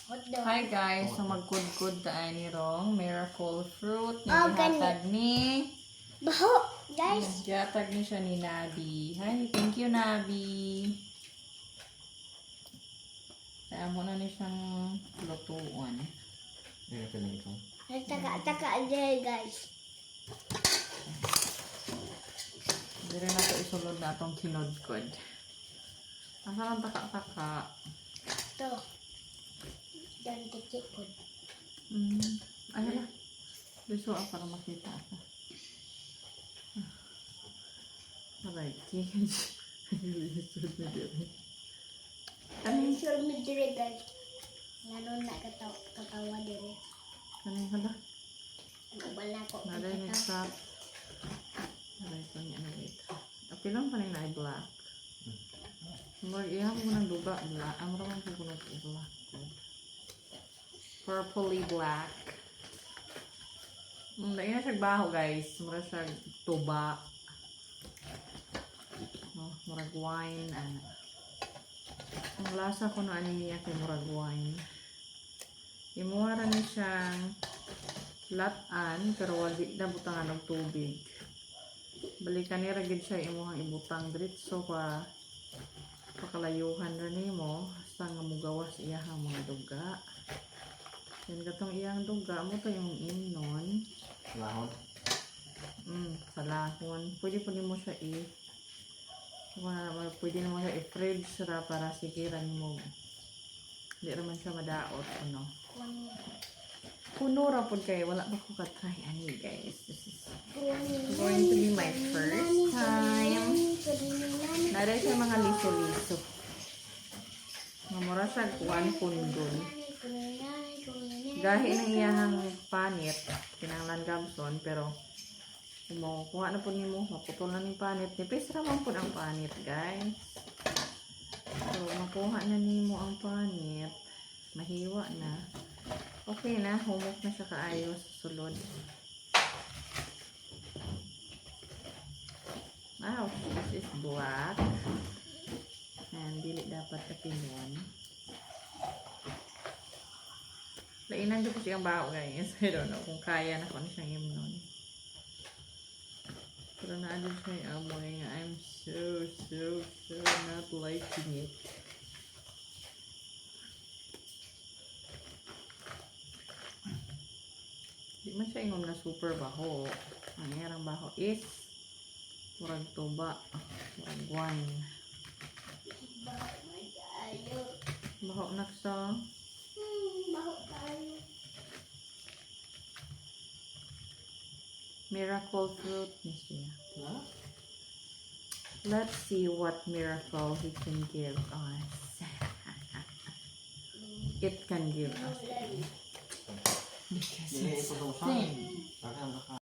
Hi guys, so magkudkod tayo ni Rong miracle fruit Oh, na gihatag ni Baho, guys. gihatag ni siya ni Nabi. Hi, thank you Nabi. Kaya mo na ni siyang lutuan. Nagtaka-taka dyan, guys. Hindi rin nato isulod na itong kinudkod. Asa lang taka-taka? Ito. Diyan kicik po. Ay hala. Gusto ako para makita ako. Aray, chicken. Ilisod na dito. Kami sure mo dire, guys. Ngayon na katawa dire. Kanina hala. Nagabala ko. Naday nag-stop. Aray ko niya na wait. Okay lang pa nila ay black. Mag-iham mo ng duga. Black. Ang maramang ko kunot black. Purpley black. Dahil na siya baho guys. Mura siya tuba. Murag wine. Ang lasa ko na niya kay murag wine. Imuha na siyang latan pero wali na butangan ng tubig. Balikan ni ragid siya imuhang ibutang diretso pa pakalayuhan ra nimo hasta nga mugawas iyahang mga duga. Yan katong iyang duga mo to yung imnon. Lahon. Salahon. Pwede po nimo siya pwede mo siya i-fridge ra para sikiran mo. Hindi naman siya madaot ano. Puno ra pod kay wala pa ko ka-try ani guys. This is going to be my first time. Nara siya mga liso-liso. Mamura siya kuwan pundon. Gahi ng iyahang panit, kinanglan gamson, pero kumukuha na po nimo, maputol na ng panit. Nipis raman po ang panit, guys. So, makuha na nimo ang panit. Mahiwa na. Okay na, humok na siya kaayo sa sulod. Wow, this is black. And dili dapat kapinuan. Lainan ko siyang bao guys. I don't know kung kaya na kung siyang imnon. Pero naadun siya yung amoy nga. I'm so not liking it. Di man siya ingom na super baho. Ang iyarang baho is murag tuba. Murag wine. Baho na sa miracle fruit niya. Huh? Let's see what miracle he can give us. It can give us. Dili ito daw sa. Thing.